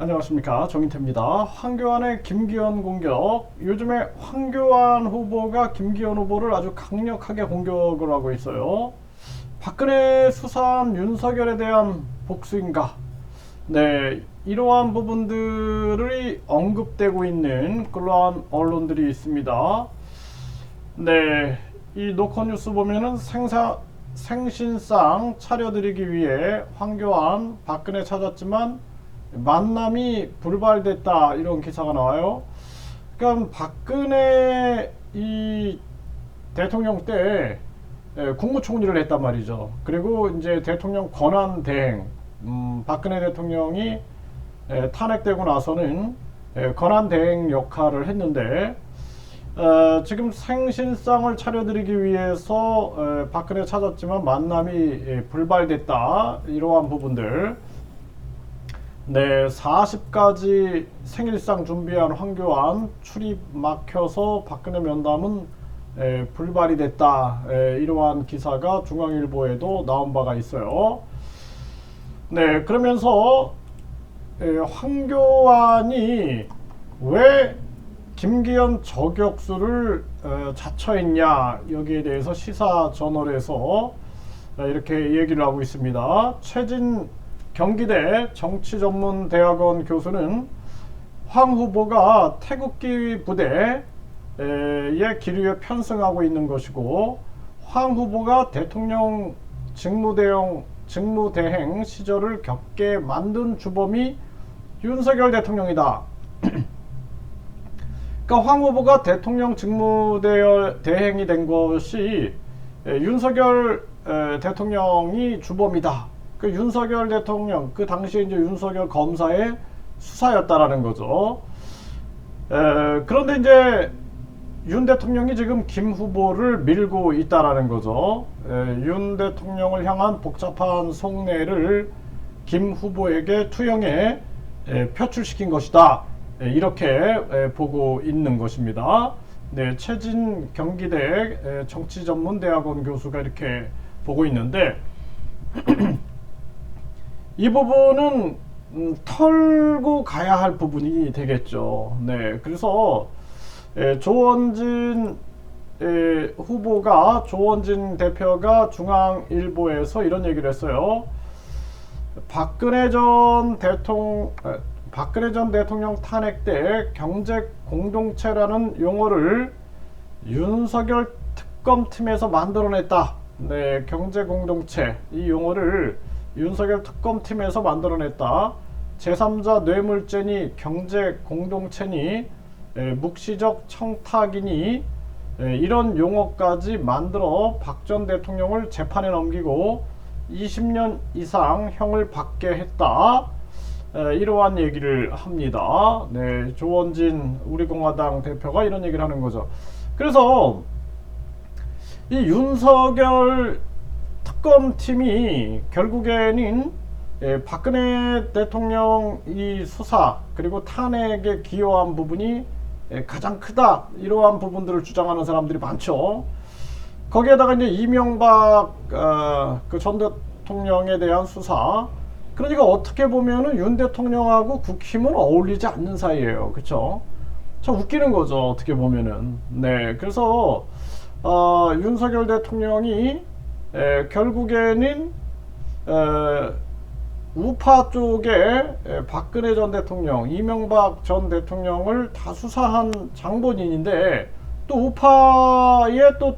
안녕하십니까, 정인태입니다. 황교안의 김기현 공격. 요즘에 황교안 후보가 김기현 후보를 아주 강력하게 공격을 하고 있어요. 박근혜 수사한 윤석열에 대한 복수인가? 네, 이러한 부분들이 언급되고 있는 그러한 언론들이 있습니다. 네, 이 노컷뉴스 보면은 생신상 차려드리기 위해 황교안, 박근혜 찾았지만 만남이 불발됐다, 이런 기사가 나와요. 그러니까 박근혜 이 대통령 때 국무총리를 했단 말이죠. 그리고 이제 대통령 권한 대행, 박근혜 대통령이 탄핵되고 나서는 권한 대행 역할을 했는데, 지금 생신상을 차려드리기 위해서 박근혜 찾았지만 만남이 불발됐다, 이러한 부분들. 네, 40까지 생일상 준비한 황교안 출입 막혀서 박근혜 면담은 불발이 됐다, 이러한 기사가 중앙일보에도 나온 바가 있어요. 네, 그러면서 황교안이 왜 김기현 저격수를 자처했냐, 여기에 대해서 시사저널에서 이렇게 얘기를 하고 있습니다. 최진 경기대 정치전문대학원 교수는 황 후보가 태극기 부대의 기류에 편승하고 있는 것이고, 황 후보가 대통령 직무대행 시절을 겪게 만든 주범이 윤석열 대통령이다. 그러니까 황 후보가 대통령 직무대행이 된 것이 윤석열 대통령이 주범이다. 그 윤석열 대통령, 그 당시에 이제 윤석열 검사의 수사였다라는 거죠. 그런데 이제 윤 대통령이 지금 김 후보를 밀고 있다라는 거죠. 윤 대통령을 향한 복잡한 속내를 김 후보에게 투영해 표출시킨 것이다, 이렇게 보고 있는 것입니다. 네, 최진 경기대 정치전문대학원 교수가 이렇게 보고 있는데, 이 부분은 털고 가야 할 부분이 되겠죠. 네, 그래서 조원진 후보가, 조원진 대표가 중앙일보에서 이런 얘기를 했어요. 박근혜 전 대통령 탄핵 때 경제 공동체라는 용어를 윤석열 특검팀에서 만들어냈다. 네, 경제 공동체, 이 용어를 윤석열 특검팀에서 만들어냈다. 제3자 뇌물죄니 경제 공동체니 묵시적 청탁이니 이런 용어까지 만들어 박 전 대통령을 재판에 넘기고 20년 이상 형을 받게 했다, 이러한 얘기를 합니다. 네, 조원진 우리공화당 대표가 이런 얘기를 하는 거죠. 그래서 이 윤석열 특검팀이 결국에는 박근혜 대통령 이 수사 그리고 탄핵에 기여한 부분이 가장 크다, 이러한 부분들을 주장하는 사람들이 많죠. 거기에다가 이제 이명박 그 전 대통령에 대한 수사, 그러니까 어떻게 보면은 윤 대통령하고 국힘은 어울리지 않는 사이예요. 그렇죠? 참 웃기는 거죠, 어떻게 보면은. 네, 그래서 윤석열 대통령이 결국에는 우파 쪽에 박근혜 전 대통령, 이명박 전 대통령을 다 수사한 장본인인데, 또 우파의 또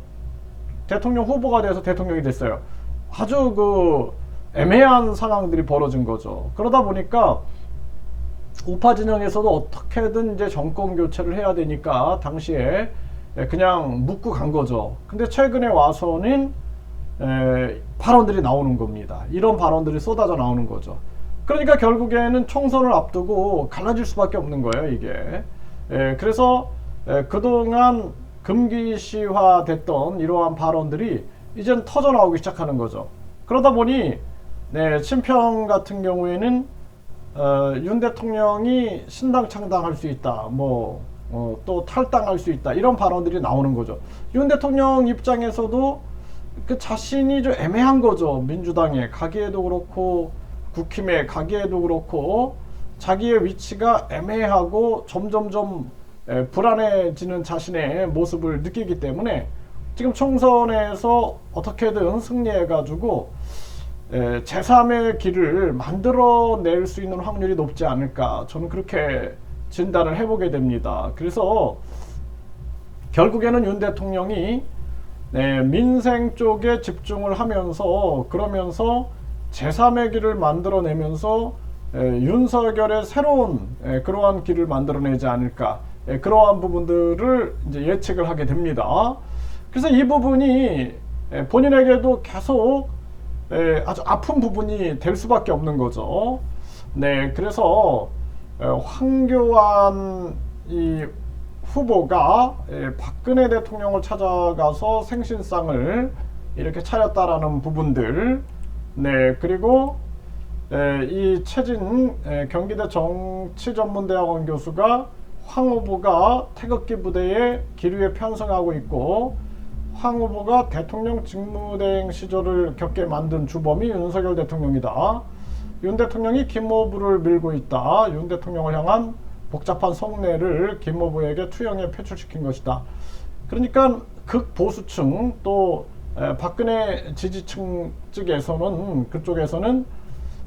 대통령 후보가 돼서 대통령이 됐어요. 아주 그 애매한 상황들이 벌어진 거죠. 그러다 보니까 우파 진영에서도 어떻게든 이제 정권 교체를 해야 되니까 당시에 그냥 묻고 간 거죠. 근데 최근에 와서는 발언들이 나오는 겁니다. 이런 발언들이 쏟아져 나오는 거죠. 그러니까 결국에는 총선을 앞두고 갈라질 수밖에 없는 거예요, 이게. 그래서 그동안 금기시화 됐던 이러한 발언들이 이젠 터져 나오기 시작하는 거죠. 그러다 보니 친평 같은 경우에는 윤 대통령이 신당 창당할 수 있다, 또 탈당할 수 있다, 이런 발언들이 나오는 거죠. 윤 대통령 입장에서도 그 자신이 좀 애매한 거죠. 민주당에 가기에도 그렇고 국힘에 가기에도 그렇고 자기의 위치가 애매하고 점점점 불안해지는 자신의 모습을 느끼기 때문에 지금 총선에서 어떻게든 승리해가지고 제3의 길을 만들어낼 수 있는 확률이 높지 않을까, 저는 그렇게 진단을 해보게 됩니다. 그래서 결국에는 윤 대통령이 민생 쪽에 집중을 하면서, 그러면서 제3의 길을 만들어내면서 윤석열의 새로운 그러한 길을 만들어내지 않을까, 그러한 부분들을 이제 예측을 하게 됩니다. 그래서 이 부분이 본인에게도 계속 아주 아픈 부분이 될 수밖에 없는 거죠. 네, 그래서 황교안 이 후보가 박근혜 대통령을 찾아가서 생신상을 이렇게 차렸다라는 부분들, 네, 그리고 이 최진 경기대 정치전문대학원 교수가 황 후보가 태극기 부대에 기류에 편성하고 있고, 황 후보가 대통령 직무대행 시절을 겪게 만든 주범이 윤석열 대통령이다. 윤 대통령이 김모부를 밀고 있다. 윤 대통령을 향한 복잡한 속내를 김모부에게 투영해 표출시킨 것이다. 그러니까 극보수층, 또 박근혜 지지층 측에서는, 그쪽에서는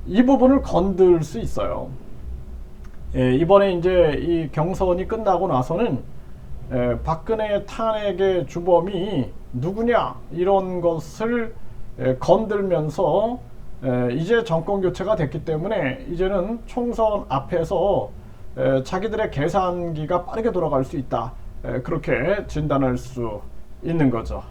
이 부분을 건들 수 있어요. 이번에 이제 이 경선이 끝나고 나서는 박근혜 탄핵의 주범이 누구냐, 이런 것을 건들면서 이제 정권 교체가 됐기 때문에 이제는 총선 앞에서 자기들의 계산기가 빠르게 돌아갈 수 있다, 그렇게 진단할 수 있는 거죠.